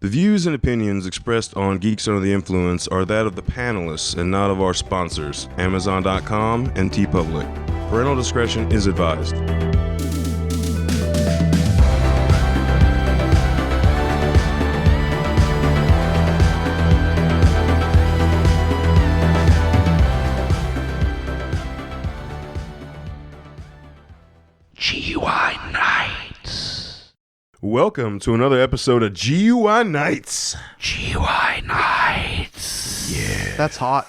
The views and opinions expressed on Geeks Under the Influence are that of the panelists and not of our sponsors, Amazon.com and TeePublic. Parental discretion is advised. GUI Nights. Welcome to another episode of GUI Nights. GUI Nights. Yeah. That's hot.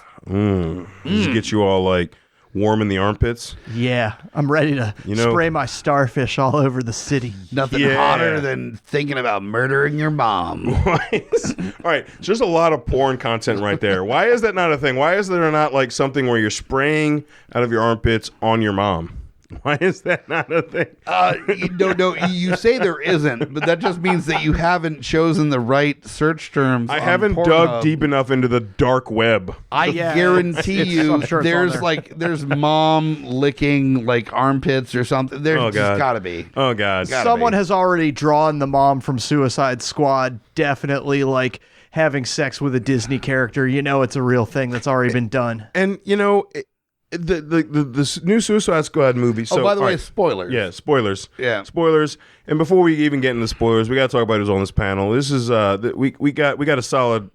Just get you all like warm in the armpits. Yeah, I'm ready to spray my starfish all over the city. Nothing hotter than thinking about murdering your mom. All right, so there's a lot of porn content right there. Why is that not a thing? Why is there not like something where you're spraying out of your armpits on your mom? Why is that not a thing? No, you say there isn't, but that just means that you haven't chosen the right search terms. I haven't dug deep enough into the dark web. I guarantee you, I'm sure there's mom licking like armpits or something. There's just gotta be. Oh God! Someone has already drawn the mom from Suicide Squad. Definitely like having sex with a Disney character. You know, it's a real thing that's already been done. And you know. The new Suicide Squad movie. So, by the way, right. spoilers. Yeah, spoilers. Yeah, spoilers. And before we even get into spoilers, we got to talk about who's on this panel. This is we got a solid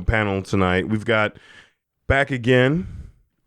panel tonight. We've got back again,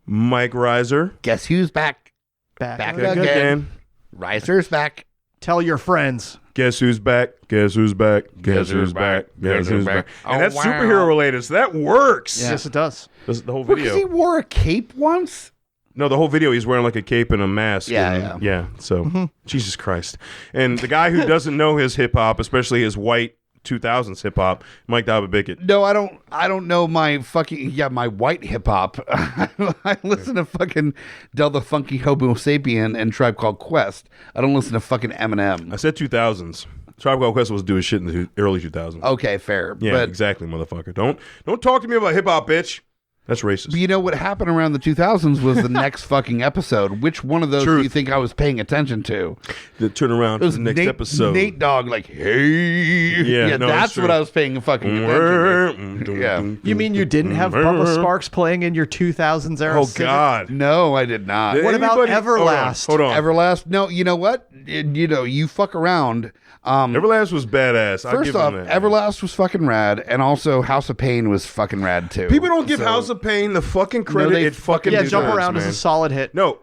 Myke Reiser. Guess who's back? Back again. Reiser's back. Tell your friends. Guess who's back? Guess who's back? Guess who's back? Guess who's back? And that's superhero related, so that works. Yeah. Yes, it does. The whole video. Because he wore a cape once. No, the whole video, he's wearing like a cape and a mask. Yeah. So, Jesus Christ. And the guy who doesn't know his hip-hop, especially his white 2000s hip-hop, Myke Bickett. No, I don't know my white hip-hop. I listen to fucking Del the Funky Homo Sapien and Tribe Called Quest. I don't listen to fucking Eminem. I said 2000s. Tribe Called Quest was doing shit in the early 2000s. Okay, fair. Yeah, but exactly, motherfucker. Don't talk to me about hip-hop, bitch. That's racist. But you know what happened around the 2000s was the next fucking episode. Which one of those do you think I was paying attention to? The turnaround to the next episode. Nate Dogg, like, hey. Yeah, that's what I was paying fucking attention to. Yeah. You mean you didn't have Bubba Sparks playing in your 2000s era? Oh, God. No, I did not. What about Everlast? Hold on. Everlast? No, you know what? You fuck around. Everlast was badass. First off, Everlast was fucking rad, and also House of Pain was fucking rad too. People don't give House of Pain the fucking credit it fucking deserves. Jump Around man. is a solid hit. No.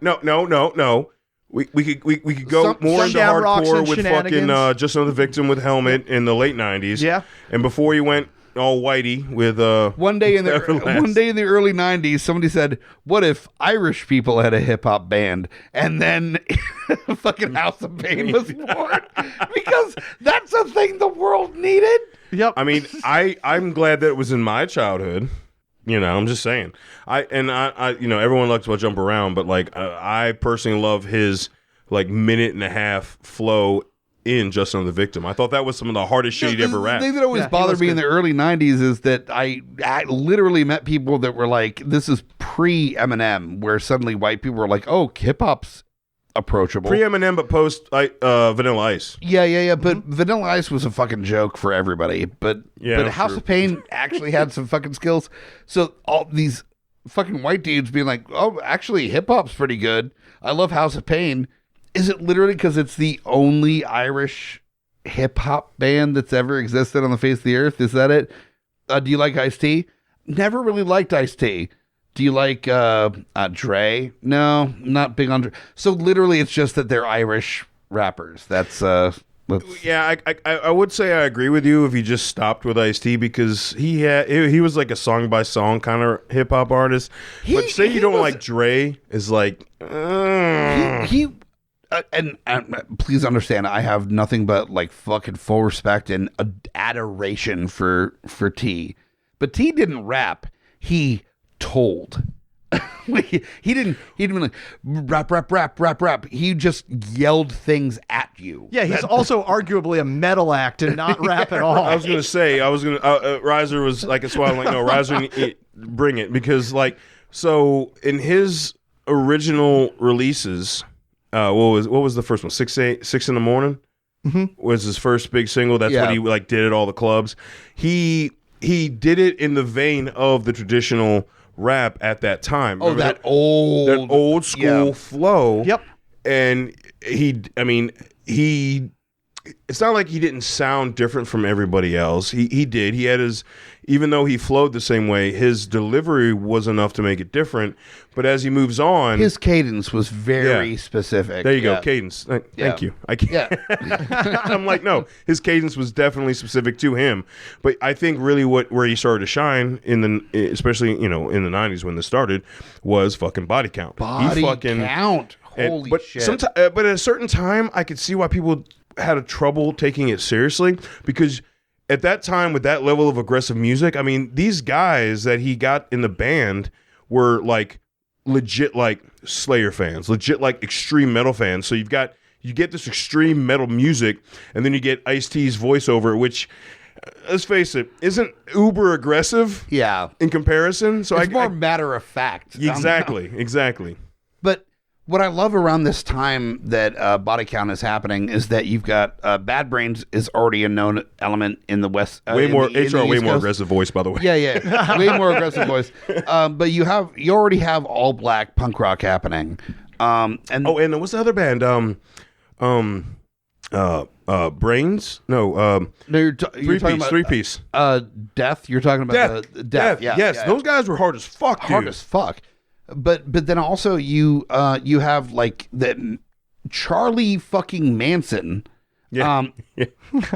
We could go more into hardcore with fucking Just Another Victim with Helmet in the late 90s. Yeah. And before he went all whitey with one day in the early 90s, somebody said, "What if Irish people had a hip hop band?" And then fucking House of Pain was born because that's a thing the world needed. Yep. I mean, I'm glad that it was in my childhood. I'm just saying. I everyone likes about Jump Around, but like I personally love his like minute and a half flow in Just Another Victim. I thought that was some of the hardest shit he'd ever rapped. The thing that always bothered me in the early 90s is that I literally met people that were like, this is pre-Eminem, where suddenly white people were like, oh, hip-hop's approachable. Pre-Eminem, but post Vanilla Ice. Yeah. But Vanilla Ice was a fucking joke for everybody. But House of Pain actually had some fucking skills. So all these fucking white dudes being like, oh, actually, hip-hop's pretty good. I love House of Pain. Is it literally because it's the only Irish hip-hop band that's ever existed on the face of the earth? Is that it? Do you like Ice-T? Never really liked Ice-T. Do you like Dre? No, not big on Dre. So literally it's just that they're Irish rappers. That's... Yeah, I would say I agree with you if he just stopped with Ice-T because he was like a song-by-song kind of hip-hop artist. But say you don't like Dre is like... And please understand, I have nothing but like fucking full respect and adoration for T. But T didn't rap. He told. he didn't like rap. He just yelled things at you. Yeah, he's also arguably a metal act and not rap at all. I was gonna say, Reiser was like, that's why I'm like, no, Reiser, bring it, because like, so in his original releases, what was the first one? 6 in the morning. was his first big single. That's what he like did at all the clubs. He did it in the vein of the traditional rap at that time. Remember that old school flow. Yep. And it's not like he didn't sound different from everybody else. He did. He had even though he flowed the same way, his delivery was enough to make it different. But as he moves on, his cadence was very specific. There you go, cadence. Thank you. I can't. I'm like, no, his cadence was definitely specific to him. But I think really where he started to shine especially in the 90s when this started, was fucking Body Count. Body Count. Holy shit. But at a certain time, I could see why people had a trouble taking it seriously, because at that time with that level of aggressive music, I mean, these guys that he got in the band were like legit like Slayer fans, legit like extreme metal fans. So you get this extreme metal music, and then you get Ice-T's voiceover, which, let's face it, isn't uber aggressive. Yeah. In comparison. So it's more matter of fact. Exactly. But what I love around this time that Body Count is happening is that you've got Bad Brains is already a known element in the West. Way more aggressive voice, by the way. Yeah, way more aggressive voice. But you already have all black punk rock happening. And what's the other band? Brains? No, you're talking about three piece. Death. You're talking about Death. Yeah, yes, those guys were hard as fuck. Hard as fuck. But then also you have like the Charlie fucking Manson,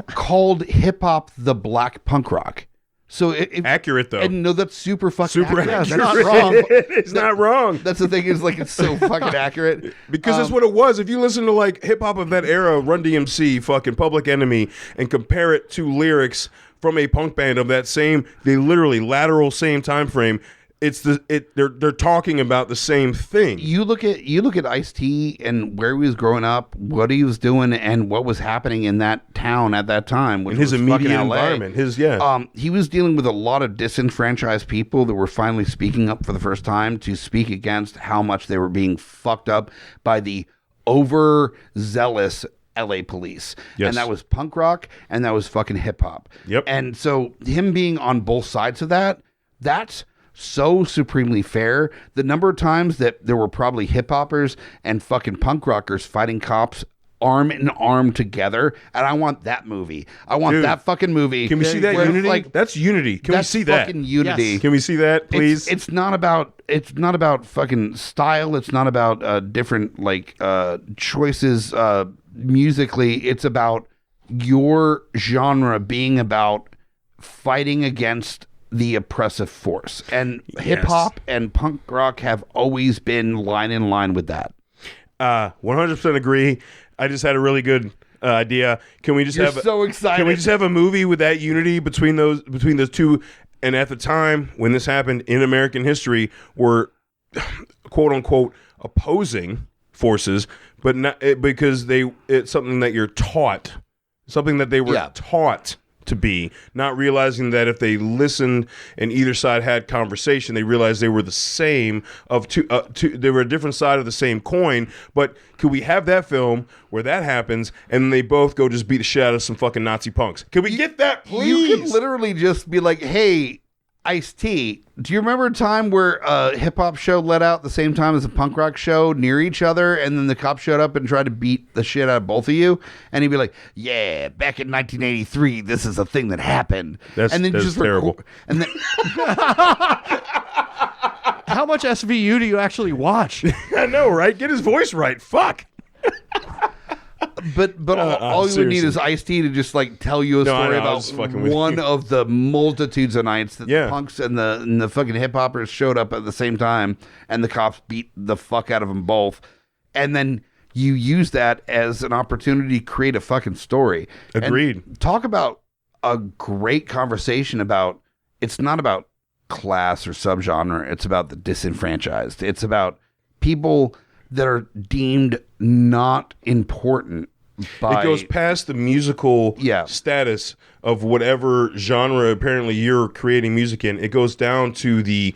called hip hop the black punk rock. So accurate though, and no, that's super accurate. That's not wrong. It's not wrong. That's the thing, is like it's so fucking accurate because that's what it was. If you listen to like hip hop of that era, Run DMC, fucking Public Enemy, and compare it to lyrics from a punk band of that they literally lateral same time frame. They're talking about the same thing. You look at Ice-T and where he was growing up, what he was doing, and what was happening in that town at that time, which in his was immediate environment. He was dealing with a lot of disenfranchised people that were finally speaking up for the first time to speak against how much they were being fucked up by the overzealous LA police. Yes. And that was punk rock, and that was fucking hip hop. Yep. And so him being on both sides of that's so supremely fair. The number of times that there were probably hip hoppers and fucking punk rockers fighting cops arm in arm together, and I want that movie. I want that fucking movie. Can we see that unity? Like, that's unity. Can we see that? Fucking unity. Yes. Can we see that, please? It's not about fucking style. It's not about different choices musically. It's about your genre being about fighting against the oppressive force, and hip hop and punk rock have always been line in line with that. 100% agree. I just had a really good idea. Can we just so excited? Can we just have a movie with that unity between those two? And at the time when this happened in American history, were quote unquote opposing forces, but not because it's something that you're taught, something that they were taught to be, not realizing that if they listened and either side had conversation, they realized they were the same they were a different side of the same coin. But could we have that film where that happens and they both go just beat the shit out of some fucking Nazi punks? Could we get that, please? You could literally just be like, hey, Ice-T, do you remember a time where a hip-hop show let out the same time as a punk rock show near each other, and then the cops showed up and tried to beat the shit out of both of you? And he'd be like, yeah, back in 1983, this is a thing that happened. That's terrible. And then how much SVU do you actually watch? I know, right? Get his voice right. Fuck. But all you would need is Ice-T to just like tell you a story about one of the multitudes of nights that the punks and the fucking hip hoppers showed up at the same time, and the cops beat the fuck out of them both, and then you use that as an opportunity to create a fucking story. Agreed. And talk about a great conversation about, it's not about class or subgenre. It's about the disenfranchised. It's about people that are deemed not important by... It goes past the musical status of whatever genre apparently you're creating music in. It goes down to the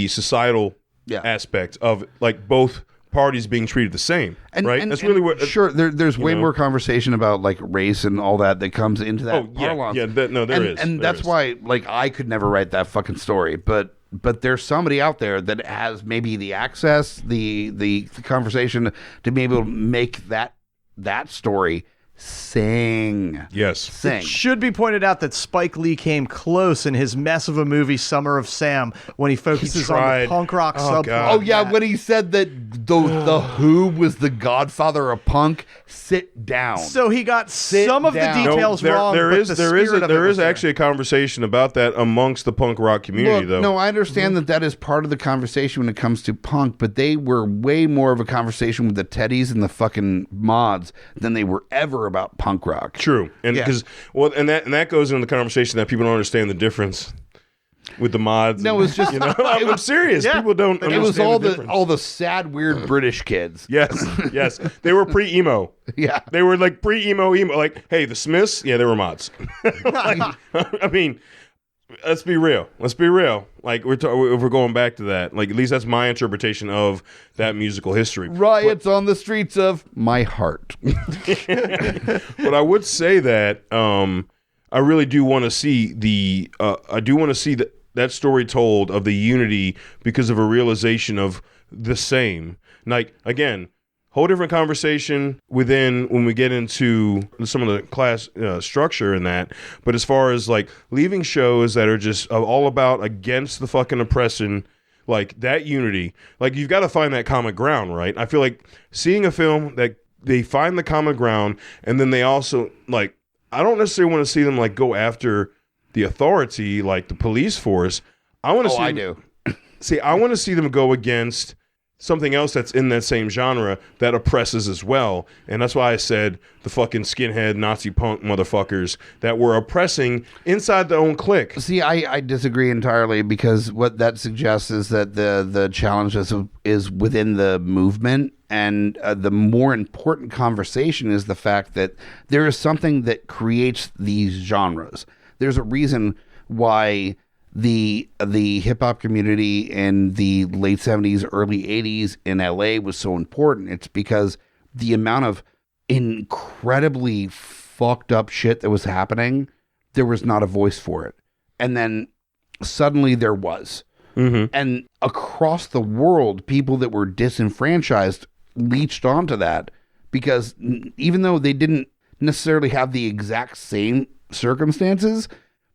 societal aspect of like both parties being treated the same, right? That's really what. Sure, there's way more conversation about like race and all that comes into that parlance. There is, and that's why like I could never write that fucking story, but there's somebody out there that has maybe the access, the conversation to be able to make that story sing. It should be pointed out that Spike Lee came close in his mess of a movie Summer of Sam when he focuses on the punk rock subplot. Oh yeah, when he said that the Who was the godfather of punk. Sit down. So he got some of the details wrong. There is actually a conversation about that amongst the punk rock community, though. No, I understand that is part of the conversation when it comes to punk, but they were way more of a conversation with the Teddies and the fucking mods than they were ever about punk rock. True, and because that goes into the conversation that people don't understand the difference with the mods. No, it was just I'm serious. Yeah. People don't. It was understand all the sad, weird British kids. Yes. They were pre-emo. Yeah, they were like pre-emo. Like, hey, the Smiths. Yeah, they were mods. I mean, let's be real. Like if we're going back to that, like at least that's my interpretation of that musical history. Riots on the streets of my heart. But I would say that I really do want to see that story told of the unity because of a realization of the same. Like again, whole different conversation when we get into some of the class structure in that. But as far as like leaving shows that are just all about against the fucking oppression, like that unity, like you've got to find that common ground, right? I feel like seeing a film that they find the common ground, and then they also like, I don't necessarily want to see them like go after the authority, like the police force. I want to I want to see them go against something else that's in that same genre that oppresses as well. And that's why I said the fucking skinhead Nazi punk motherfuckers that were oppressing inside their own clique. See, I disagree entirely, because what that suggests is that the challenge is within the movement. And the more important conversation is the fact that there is something that creates these genres. There's a reason why the hip hop community in the late 70s, early 80s in LA was so important. It's because the amount of incredibly fucked up shit that was happening, there was not a voice for it. And then suddenly there was. Mm-hmm. And across the world, people that were disenfranchised leached onto that, because even though they didn't necessarily have the exact same circumstances,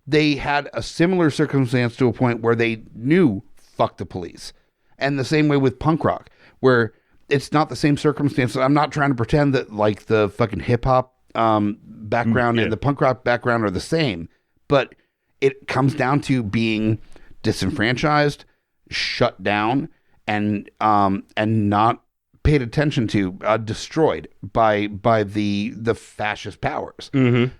they had a similar circumstance to a point where they knew fuck the police. And the same way with punk rock, where it's not the same circumstances. I'm not trying to pretend that like the fucking hip hop background and the punk rock background are the same, but it comes down to being disenfranchised, shut down, and not paid attention to, destroyed by the fascist powers. Mm-hmm.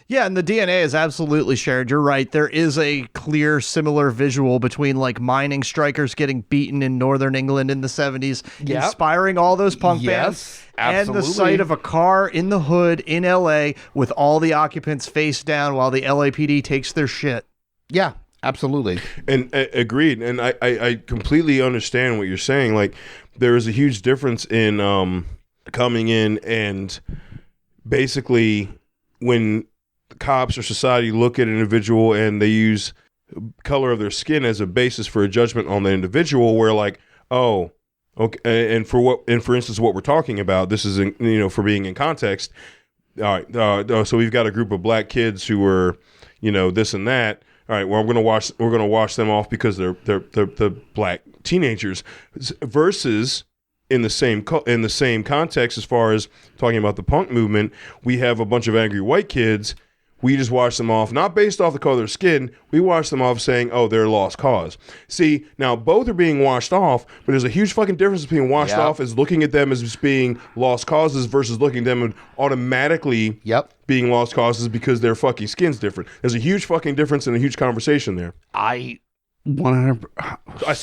Yeah, and the DNA is absolutely shared. You're right. There is a clear, similar visual between like mining strikers getting beaten in northern England in the 70s, inspiring all those punk bands, absolutely. and the sight of a car in the hood in LA with all the occupants face down while the LAPD takes their shit. Yeah, absolutely. And agreed. And I completely understand what you're saying. Like, there is a huge difference in coming in and basically when cops or society look at an individual and they use color of their skin as a basis for a judgment on the individual, where like, oh, okay, and for instance, what we're talking about, this is for being in context. All right, so we've got a group of black kids who are, this and that. All right, well, we're gonna wash them off because they're black teenagers, versus in the same context, as far as talking about the punk movement, we have a bunch of angry white kids. We just wash them off, not based off the color of their skin. We wash them off saying, oh, they're a lost cause. See, now both are being washed off, but there's a huge fucking difference between washed off as looking at them as just being lost causes versus looking at them and automatically being lost causes because their fucking skin's different. There's a huge fucking difference and a huge conversation there. I 100%. I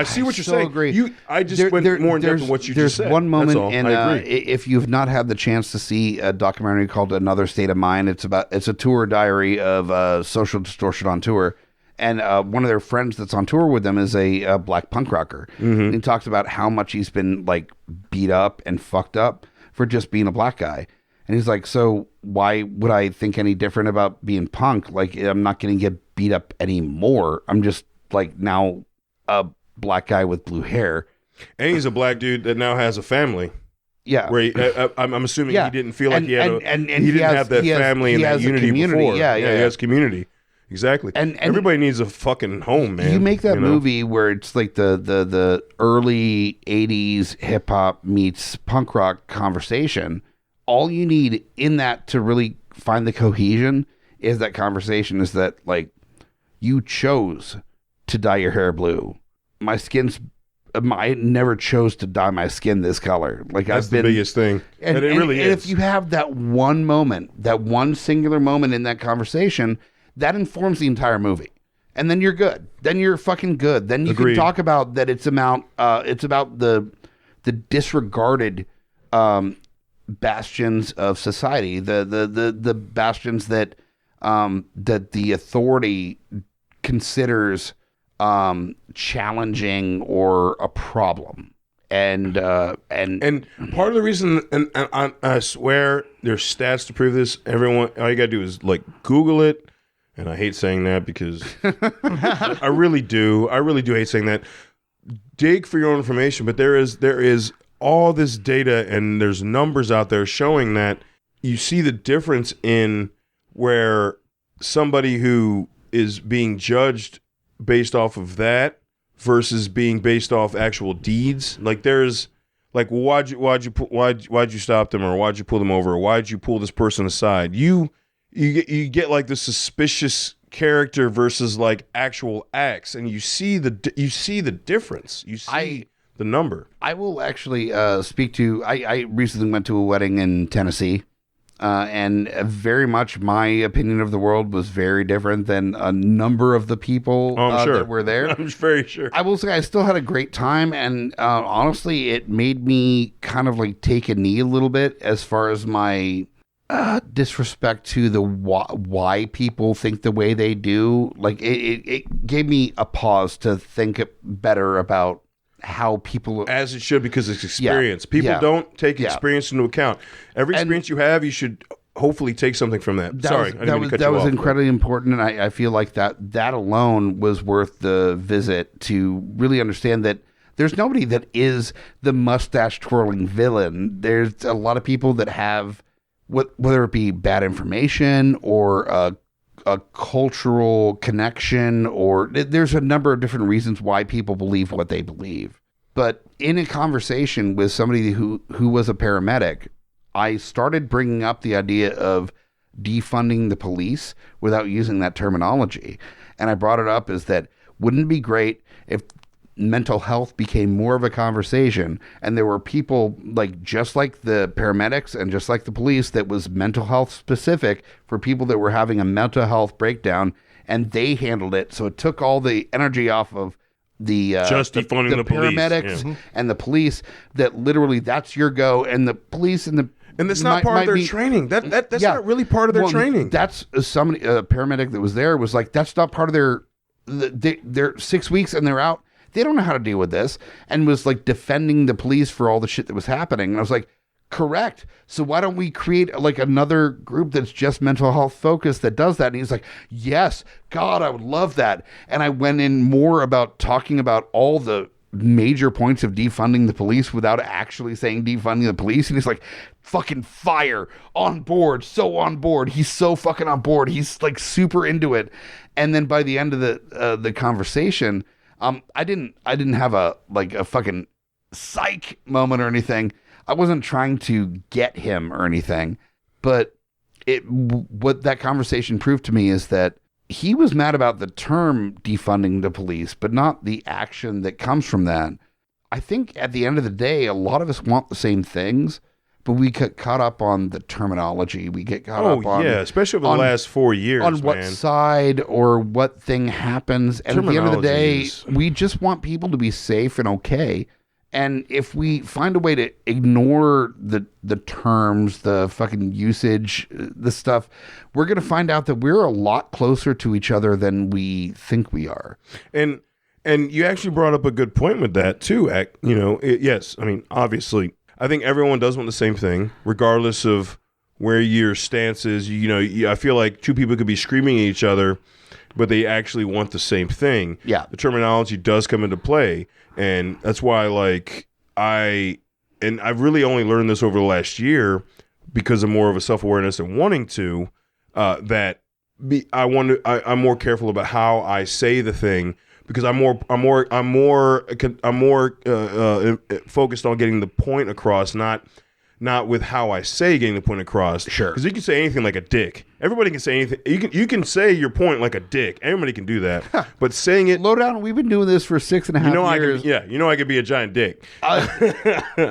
see what you're saying. Agree. I just went more in depth than what you just said. There's one moment, and if you've not had the chance to see a documentary called Another State of Mind, it's a tour diary of Social Distortion on tour, one of their friends that's on tour with them is a black punk rocker. Mm-hmm. And he talks about how much he's been like beat up and fucked up for just being a black guy. And he's like, so why would I think any different about being punk? Like, I'm not going to get beat up anymore. I'm just like now a black guy with blue hair. And he's a black dude that now has a family. Yeah. Where I'm assuming he didn't feel like he had he didn't have that family and that unity before. Yeah, he has community. Exactly. And everybody needs a fucking home, man. You make that movie where it's like the early 80s hip hop meets punk rock conversation. All you need in that to really find the cohesion is that conversation is that, like, you chose to dye your hair blue. I never chose to dye my skin this color. Like, that's the biggest thing. And it really is. And if you have that one moment, that one singular moment in that conversation, that informs the entire movie. And then you're good. Then you're fucking good. Then you can talk about that it's about the disregarded bastions of society, the bastions that the authority considers challenging or a problem, and part of the reason, and I swear there's stats to prove this. Everyone, all you gotta do is like Google it, and I hate saying that because I really do hate saying that. Dig for your own information, but there is all this data and there's numbers out there showing that you see the difference in where somebody who is being judged based off of that versus being based off actual deeds. Like there's like, why'd you stop them, or why'd you pull them over, or why'd you pull this person aside? You get like the suspicious character versus like actual acts, and you see the difference. You see the number. I will actually speak to. I recently went to a wedding in Tennessee, and very much my opinion of the world was very different than a number of the people that were there. I'm very sure. I will say I still had a great time, and honestly, it made me kind of like take a knee a little bit as far as my disrespect to the why people think the way they do. Like it gave me a pause to think better about how people, as it should, because it's experience. People don't take experience into account. Every experience you have, you should hopefully take something from that. Sorry, that was incredibly important, and I feel like that alone was worth the visit to really understand that there's nobody that is the mustache twirling villain. There's a lot of people that have whether it be bad information or a cultural connection, or there's a number of different reasons why people believe what they believe. But in a conversation with somebody who was a paramedic, I started bringing up the idea of defunding the police without using that terminology. And I brought it up as that, wouldn't it be great if mental health became more of a conversation, and there were people like just like the paramedics and just like the police that was mental health specific for people that were having a mental health breakdown, and they handled it. So it took all the energy off of the defunding the paramedics and the police, that literally that's your go, and the police and that's not part of their training. That's not really part of their training. That's a paramedic that was there was like, that's not part of their 6 weeks and they're out. They don't know how to deal with this, and was like defending the police for all the shit that was happening. And I was like, correct. So why don't we create like another group that's just mental health focused that does that? And he's like, yes, God, I would love that. And I went in more about talking about all the major points of defunding the police without actually saying defunding the police. And he's like, fucking fire, on board, so on board. He's so fucking on board. He's like super into it. And then by the end of the conversation, I didn't have a fucking psych moment or anything. I wasn't trying to get him or anything, but what that conversation proved to me is that he was mad about the term defunding the police, but not the action that comes from that. I think at the end of the day, a lot of us want the same things, but we get caught up on the terminology. We get caught up on... especially over the last 4 years, on what side or what thing happens. And at the end of the day, we just want people to be safe and okay. And if we find a way to ignore the terms, the fucking usage, the stuff, we're going to find out that we're a lot closer to each other than we think we are. And you actually brought up a good point with that too. Yes, I mean, obviously, I think everyone does want the same thing, regardless of where your stance is. I feel like two people could be screaming at each other, but they actually want the same thing. Yeah. The terminology does come into play. And that's why, I've really only learned this over the last year because of more of a self-awareness and wanting to, I'm more careful about how I say the thing because I'm more focused on getting the point across, not with how I say getting the point across. Sure. Because you can say anything like a dick. Everybody can say anything. You can say your point like a dick. Everybody can do that. But saying it... Lowdown, we've been doing this for 6.5 years. I could be a giant dick.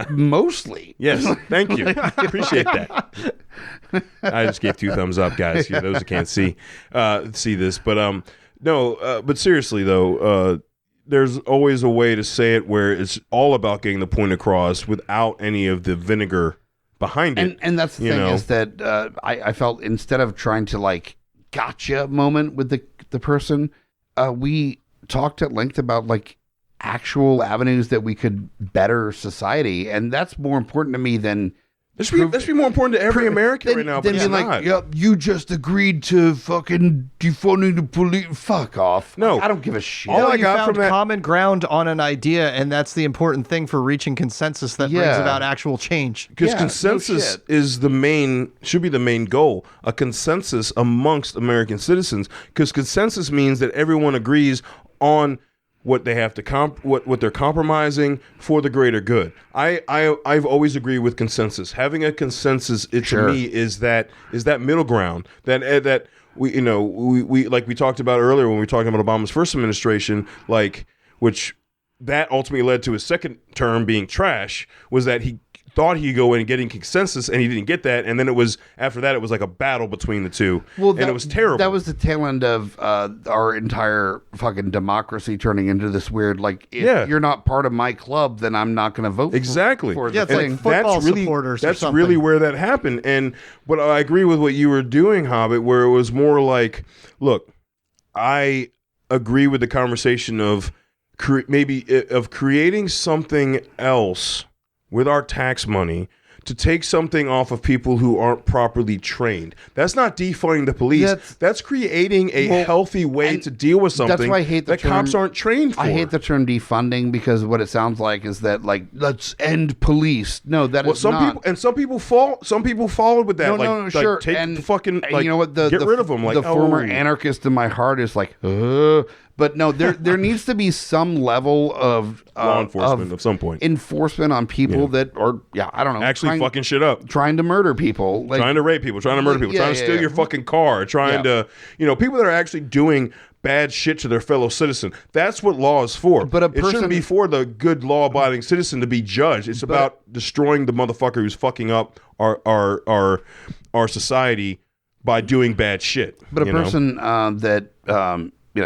Mostly. Yes. Thank you. Appreciate that. I just gave 2 thumbs up, guys. Those who can't see this. But but seriously, though... there's always a way to say it where it's all about getting the point across without any of the vinegar behind it. And that's the thing is that I felt instead of trying to gotcha moment with the person, we talked at length about actual avenues that we could better society. And that's more important to me than... This should be more important to every American right now, but it's not. Yep, you just agreed to fucking defunding the police. Fuck off. No. I don't give a shit. All I got from common ground on an idea, and that's the important thing for reaching consensus that brings about actual change. Because consensus should be the main goal. A consensus amongst American citizens. Because consensus means that everyone agrees on what they have to what they're compromising for the greater good. I've always agreed with consensus. Having a consensus, to me, is that middle ground that we like we talked about earlier when we were talking about Obama's first administration, which that ultimately led to his second term being trash, was that he thought he'd go in and getting consensus, and he didn't get that. And then after that, it was like a battle between the two. And it was terrible. That was the tail end of our entire fucking democracy turning into this weird, if you're not part of my club, then I'm not going to vote for the thing. Like football supporters That's or something. really where that happened. And but I agree with what you were doing, Hobbit, where it was more like, look, I agree with the conversation of creating something else with our tax money to take something off of people who aren't properly trained. That's not defunding the police. That's creating a healthy way to deal with something that's why I hate the term, cops aren't trained for. I hate the term defunding because what it sounds like is that let's end police. No, that is not. Some people followed with that. No, sure. Take and the fucking you know what? Get rid of them. The former anarchist in my heart is but no, there needs to be some level of law enforcement of some point. Enforcement on people that are, I don't know. Actually fucking shit up. Trying to murder people. Trying to rape people. Trying to murder people. Trying to steal your fucking car. Trying to, people that are actually doing bad shit to their fellow citizen. That's what law is for. But it shouldn't be for the good law-abiding citizen to be judged. It's about destroying the motherfucker who's fucking up our society by doing bad shit. But a person that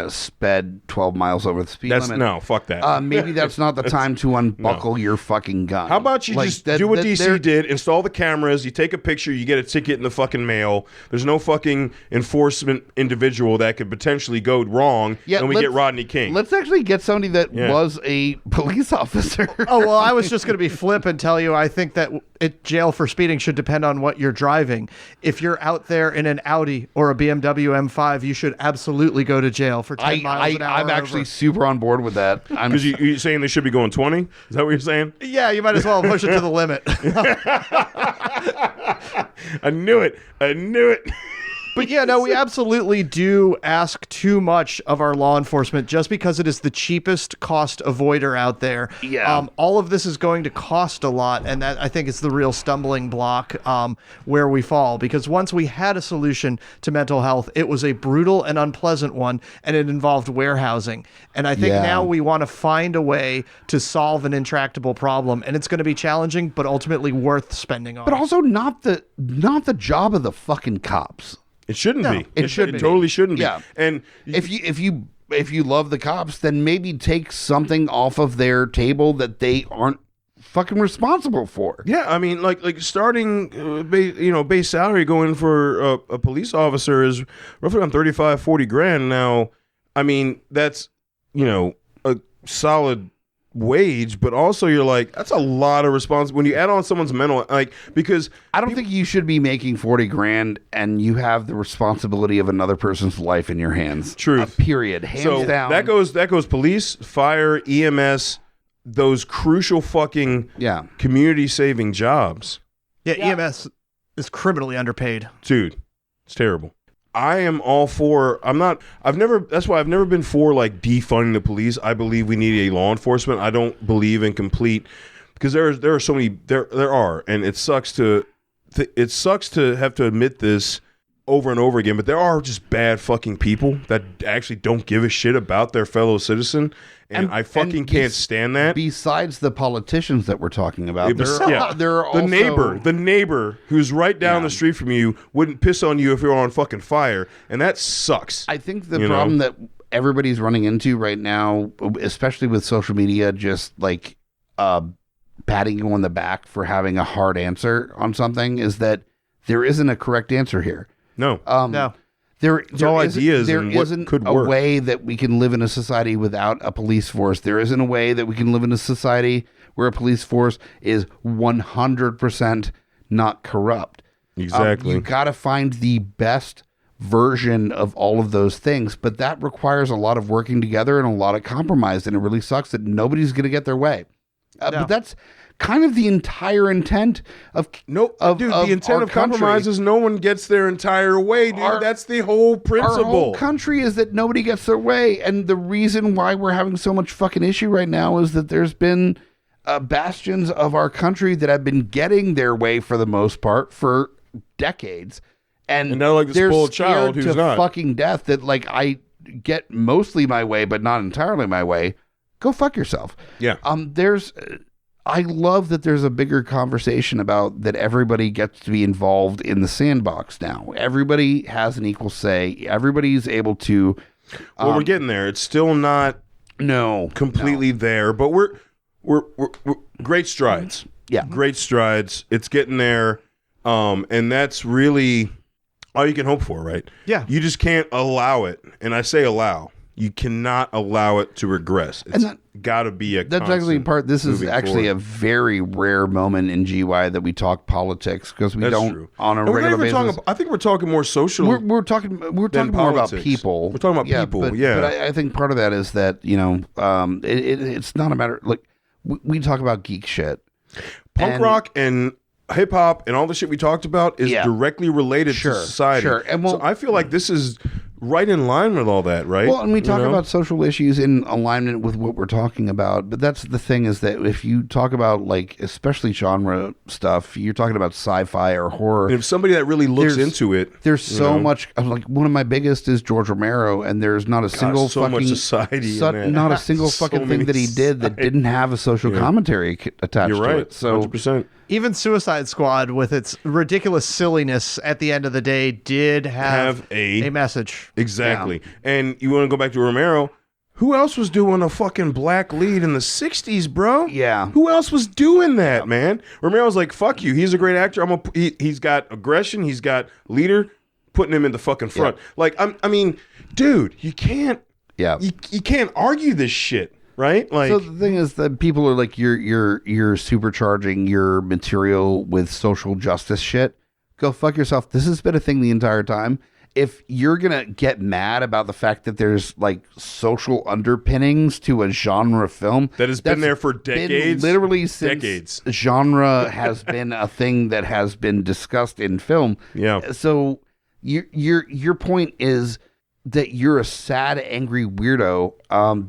sped 12 miles over the speed limit. No, fuck that. Maybe that's not the time to unbuckle your fucking gun. How about you just do what DC did, install the cameras, you take a picture, you get a ticket in the fucking mail. There's no fucking enforcement individual that could potentially go wrong, and we get Rodney King. Let's actually get somebody that was a police officer. Oh, well, I was just going to be flip and tell you I think that jail for speeding should depend on what you're driving. If you're out there in an Audi or a BMW M5, you should absolutely go to jail for 10 miles an hour. I'm actually super on board with that. Because you're saying they should be going 20? Is that what you're saying? Yeah, you might as well push it to the limit. I knew it. But yeah, no, we absolutely do ask too much of our law enforcement just because it is the cheapest cost avoider out there. Yeah. All of this is going to cost a lot, and that I think is the real stumbling block where we fall. Because once we had a solution to mental health, it was a brutal and unpleasant one, and it involved warehousing. And I think now we want to find a way to solve an intractable problem, and it's going to be challenging, but ultimately worth spending on. But also not the job of the fucking cops. It shouldn't be. It totally shouldn't be. Yeah. And if you love the cops, then maybe take something off of their table that they aren't fucking responsible for. Yeah, I mean, like starting, base salary going for a police officer is roughly on 35, 40 grand. Now, I mean, that's, a solid wage, but also you're like, that's a lot of responsibility when you add on someone's mental, because I don't think you should be making 40 grand and you have the responsibility of another person's life in your hands. Truth. Period. Hands down. That goes police, fire, EMS, those crucial fucking community saving jobs. Yeah, EMS is criminally underpaid. Dude, it's terrible. I am all for, that's why I've never been for like defunding the police. I believe we need a law enforcement. I don't believe in complete, because there are so many, there are, and it sucks to have to admit this over and over again, but there are just bad fucking people that actually don't give a shit about their fellow citizen. And I fucking can't stand that. Besides the politicians that we're talking about, there are also the neighbor. neighbor who's right down the street from you wouldn't piss on you if you were on fucking fire, and that sucks. I think the problem that everybody's running into right now, especially with social media, just like patting you on the back for having a hard answer on something, is that there isn't a correct answer here. No. No. There isn't a way that we can live in a society without a police force. There isn't a way that we can live in a society where a police force is 100% not corrupt. Exactly. You got to find the best version of all of those things, but that requires a lot of working together and a lot of compromise, and it really sucks that nobody's going to get their way. But that's kind of the entire intent of the intent of compromise is no one gets their entire way, dude. That's the whole principle. Our whole country is that nobody gets their way, and the reason why we're having so much fucking issue right now is that there's been bastions of our country that have been getting their way for the most part for decades, and now like the spoiled child who's not fucking death. That like, I get mostly my way, but not entirely my way. Go fuck yourself. Yeah. I love that there's a bigger conversation about that everybody gets to be involved in the sandbox now. Everybody has an equal say. Everybody's able to. We're getting there. It's still not completely there, but we're great strides. Yeah, great strides. It's getting there, and that's really all you can hope for, right? Yeah. You just can't allow it, and I say allow. You cannot allow it to regress. It's got to be a That's actually part. This is actually a very rare moment in GUI that we talk politics, because we don't on a regular basis. I think we're talking more social. We're talking more about people. We're talking about people. But I think part of that is that it's not a matter like we talk about geek shit. Punk rock and hip hop and all the shit we talked about is directly related to society. Sure. And so I feel like this is right in line with all that, right? Well, and we talk about social issues in alignment with what we're talking about. But that's the thing, is that if you talk about, like, especially genre stuff, you're talking about sci-fi or horror. And if somebody that really looks into it, there's so much. Like, one of my biggest is George Romero, and there's not a single much society, not a single fucking thing that he did that didn't have a social commentary attached to it. So 100%. Even Suicide Squad, with its ridiculous silliness at the end of the day, did have a message. Exactly. Yeah. And you want to go back to Romero? Who else was doing a fucking black lead in the 60s, bro? Yeah. Who else was doing that, man? Romero's like, fuck you. He's a great actor. He's got aggression. He's got leader. Putting him in the fucking front. Yeah. Like, I mean, dude, you can't. Yeah. You can't argue this shit. Right? Like, so the thing is that people are like, you're supercharging your material with social justice shit. Go fuck yourself. This has been a thing the entire time. If you're gonna get mad about the fact that there's like social underpinnings to a genre film that has been there for decades, literally since genre has been a thing that has been discussed in film. Yeah. So your point is that you're a sad, angry weirdo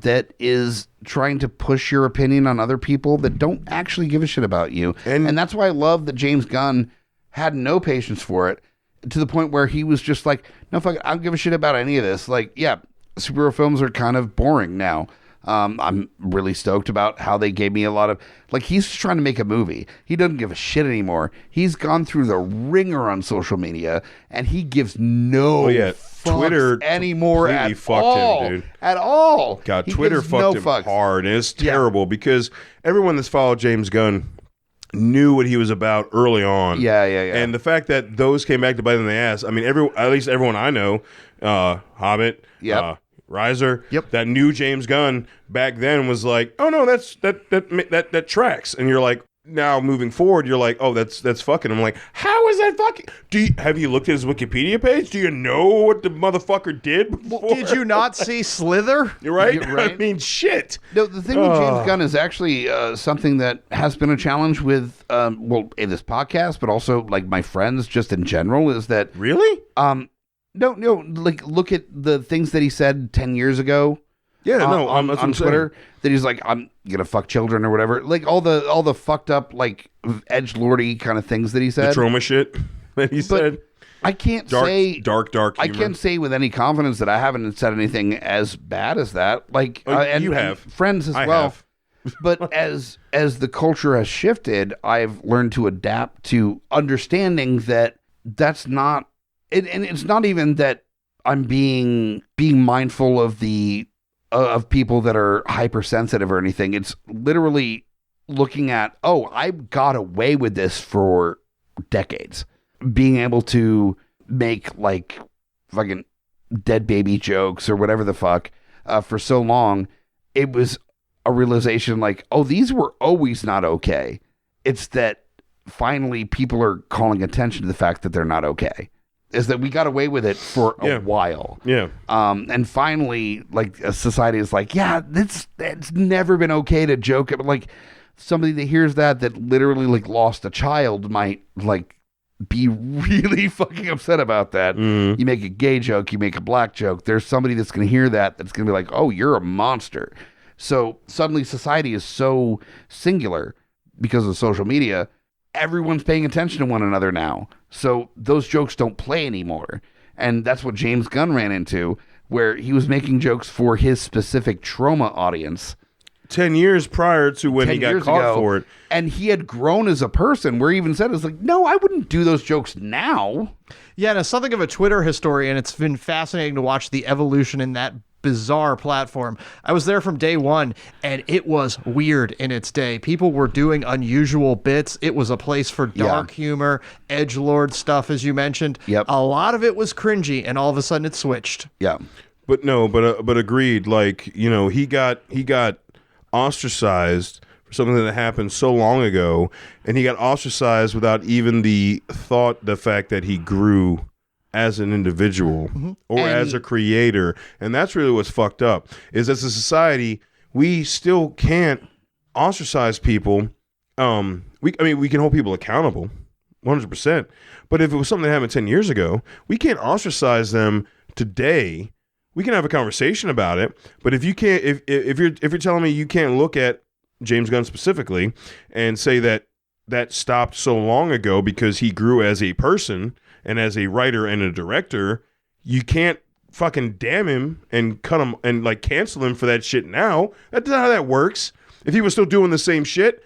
that is trying to push your opinion on other people that don't actually give a shit about you. And that's why I love that James Gunn had no patience for it, to the point where he was just like, no, fuck it, I don't give a shit about any of this. Like, yeah, superhero films are kind of boring now. I'm really stoked about how they gave me a lot of, like, he's just trying to make a movie. He doesn't give a shit anymore. He's gone through the ringer on social media, and he gives no Twitter anymore at fucked all. him, dude. At all. God, Twitter fucked him hard, and it's terrible because everyone that's followed James Gunn knew what he was about early on. Yeah. And the fact that those came back to bite him in the ass, I mean, at least everyone I know, Hobbit, Reiser, that new James Gunn back then was like, oh no, that tracks. And you're like, now moving forward, you're like, oh, that's fucking. I'm like, how is that fucking? Have you looked at his Wikipedia page? Do you know what the motherfucker did before? Did you not see Slither? You're right. I mean, shit. No, the thing with James Gunn is actually something that has been a challenge with, in this podcast, but also like my friends just in general, is that really? No, like look at the things that he said 10 years ago. Yeah, on Twitter, that he's like, I'm gonna fuck children or whatever. Like all the fucked up like edgelordy kind of things that he said. The trauma shit that he said. I can't say dark humor. I can't say with any confidence that I haven't said anything as bad as that. Like and you have friends as well. But as the culture has shifted, I've learned to adapt to understanding that that's not. And it's not even that I'm being mindful of the. Of people that are hypersensitive or anything. It's literally looking at, I got away with this for decades. Being able to make like fucking dead baby jokes or whatever the fuck for so long, it was a realization like, these were always not okay. It's that finally people are calling attention to the fact that they're not okay. Is that we got away with it for a while. Yeah. And finally, like, a society is like, it's never been okay to joke. Like, somebody that hears that literally, like, lost a child might, like, be really fucking upset about that. Mm. You make a gay joke, you make a black joke. There's somebody that's going to hear that's going to be like, oh, you're a monster. So suddenly society is so singular because of social media. Everyone's paying attention to one another now. So those jokes don't play anymore. And that's what James Gunn ran into, where he was making jokes for his specific trauma audience. 10 years prior to when he got caught for it. And he had grown as a person, where he even said, it's like, no, I wouldn't do those jokes now. Yeah, and as something of a Twitter historian, it's been fascinating to watch the evolution in that bizarre platform. I was there from day one, and it was weird in its day. People were doing unusual bits. It was a place for dark humor, edgelord stuff, as you mentioned. Yep. A lot of it was cringy, and all of a sudden it switched. Yeah. But agreed. Like, he got ostracized for something that happened so long ago, and he got ostracized without even the fact that he grew as an individual or as a creator. And that's really what's fucked up, is as a society, we still can't ostracize people. We can hold people accountable 100%. But if it was something that happened 10 years ago, we can't ostracize them today. We can have a conversation about it. But if you can't, if you're telling me you can't look at James Gunn specifically and say that stopped so long ago because he grew as a person and as a writer and a director, you can't fucking damn him and cut him and like cancel him for that shit now. That's not how that works. If he was still doing the same shit,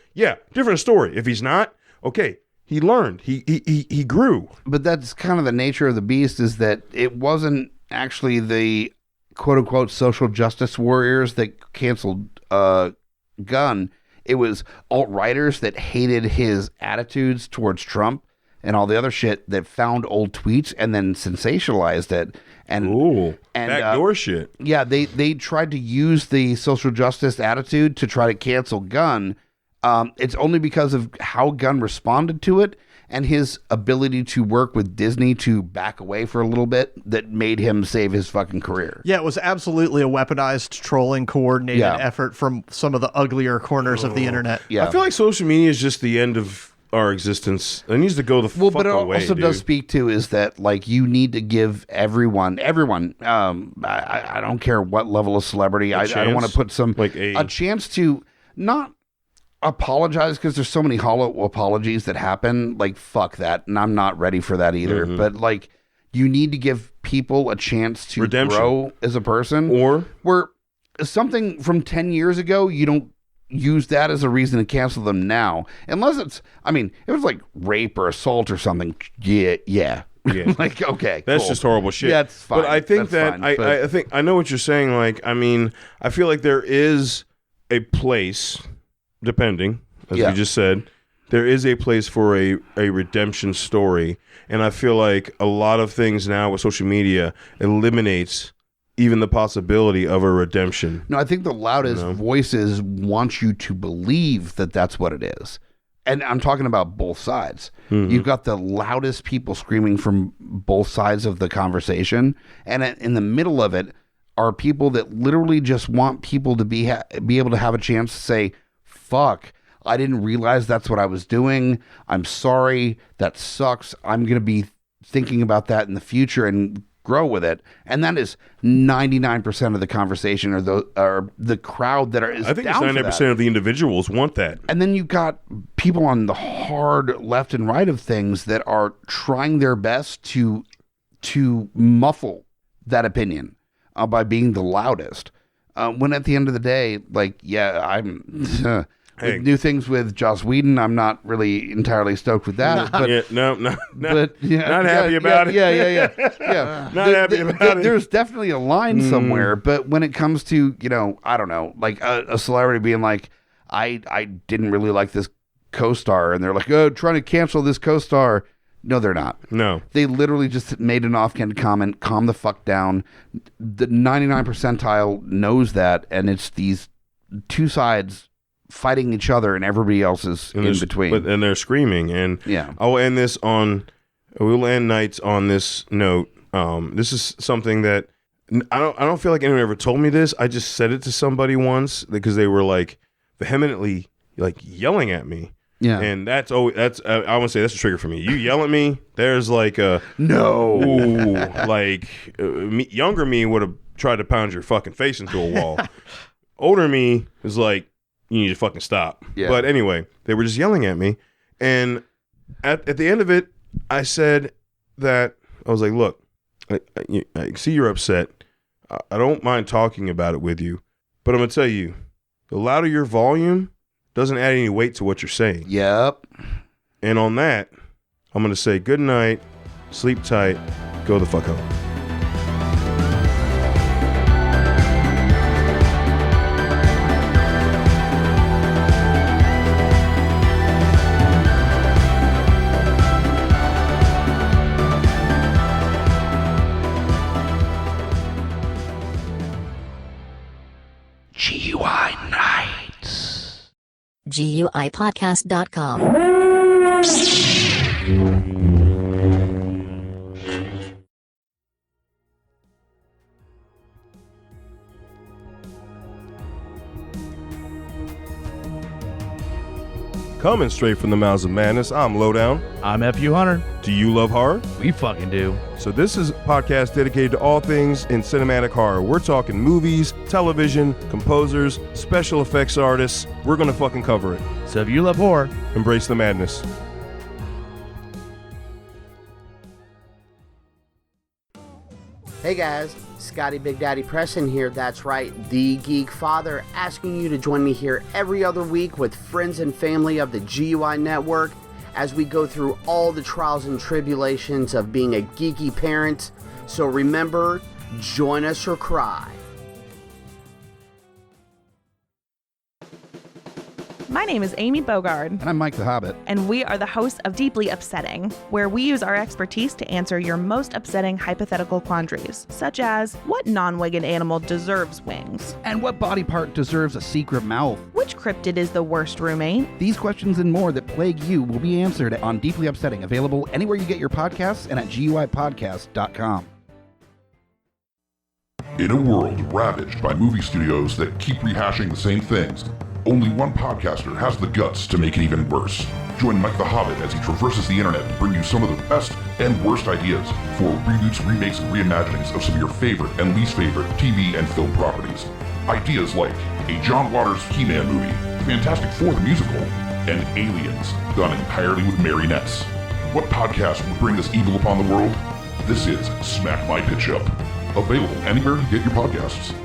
different story. If he's not, okay, he learned. He grew. But that's kind of the nature of the beast, is that it wasn't actually the quote unquote social justice warriors that canceled Gunn. It was alt-righters that hated his attitudes towards Trump and all the other shit, that found old tweets and then sensationalized it. And backdoor shit. Yeah, they tried to use the social justice attitude to try to cancel Gunn. It's only because of how Gunn responded to it and his ability to work with Disney to back away for a little bit that made him save his fucking career. Yeah, it was absolutely a weaponized, trolling, coordinated effort from some of the uglier corners of the internet. Yeah. I feel like social media is just the end of our existence. It needs to go the fuck away. But it also does speak to is that, like, you need to give everyone, I don't care what level of celebrity, I don't want to put some, like a chance to not apologize, because there's so many hollow apologies that happen. Like, fuck that. And I'm not ready for that either. Mm-hmm. But like, you need to give people a chance to grow as a person. Or where something from 10 years ago, you don't use that as a reason to cancel them now. Unless it's, I mean, it was like rape or assault or something. Yeah. Like, okay, that's cool. just horrible shit. Yeah, it's fine. But I think that's that fine, I think I know what you're saying. Like, I mean, I feel like there is a place, depending, as you just said, there is a place for a redemption story. And I feel like a lot of things now with social media eliminates even the possibility of a redemption. No, I think the loudest voices want you to believe that that's what it is. And I'm talking about both sides. Mm-hmm. You've got the loudest people screaming from both sides of the conversation. And in the middle of it are people that literally just want people to be able to have a chance to say, fuck, I didn't realize that's what I was doing. I'm sorry. That sucks. I'm going to be thinking about that in the future and grow with it. And that is 99% of the conversation or the crowd that is I think down 99% of the individuals want that. And then you've got people on the hard left and right of things that are trying their best to muffle that opinion by being the loudest. When at the end of the day, like, yeah, I'm... New things with Joss Whedon. I'm not really entirely stoked with that. But, not happy about it. Yeah. Not happy about it. There's definitely a line somewhere, but when it comes to, I don't know, like a celebrity being like, I didn't really like this co-star, and they're like, oh, trying to cancel this co-star. No, they're not. No. They literally just made an offhand comment, calm the fuck down. The 99 percentile knows that, and it's these two sides fighting each other and everybody else is in between. And they're screaming. And we'll end nights on this note. This is something that I don't feel like anyone ever told me this. I just said it to somebody once because they were like vehemently like yelling at me. Yeah. And I want to say that's a trigger for me. You yell at me, there's like a no. Ooh, like younger me would have tried to pound your fucking face into a wall. Older me is like, you need to fucking stop. Yeah. But anyway, they were just yelling at me. And at the end of it, I said that, I was like, look, I see you're upset. I don't mind talking about it with you. But I'm going to tell you, the louder your volume doesn't add any weight to what you're saying. Yep. And on that, I'm going to say good night, sleep tight, go the fuck home. GUI Nights. GUIPodcast.com. Coming straight from the mouths of madness, I'm Lowdown. I'm FU Hunter. Do you love horror? We fucking do. So this is a podcast dedicated to all things in cinematic horror. We're talking movies, television, composers, special effects artists. We're going to fucking cover it. So if you love horror, embrace the madness. Hey guys, Scotty Big Daddy Preston here, that's right, the Geek Father, asking you to join me here every other week with friends and family of the GUI Network as we go through all the trials and tribulations of being a geeky parent. So remember, join us or cry. My name is Amy Bogard. And I'm Myke the Hobbit. And we are the hosts of Deeply Upsetting, where we use our expertise to answer your most upsetting hypothetical quandaries, such as, what non-winged animal deserves wings? And what body part deserves a secret mouth? Which cryptid is the worst roommate? These questions and more that plague you will be answered on Deeply Upsetting, available anywhere you get your podcasts and at GUIPodcast.com. In a world ravaged by movie studios that keep rehashing the same things, only one podcaster has the guts to make it even worse. Join Myke the Hobbit as he traverses the internet to bring you some of the best and worst ideas for reboots, remakes, and reimaginings of some of your favorite and least favorite TV and film properties. Ideas like a John Waters He-Man movie, Fantastic Four the musical, and Aliens, done entirely with marionettes. What podcast would bring this evil upon the world? This is Smack My Pitch Up. Available anywhere you get your podcasts.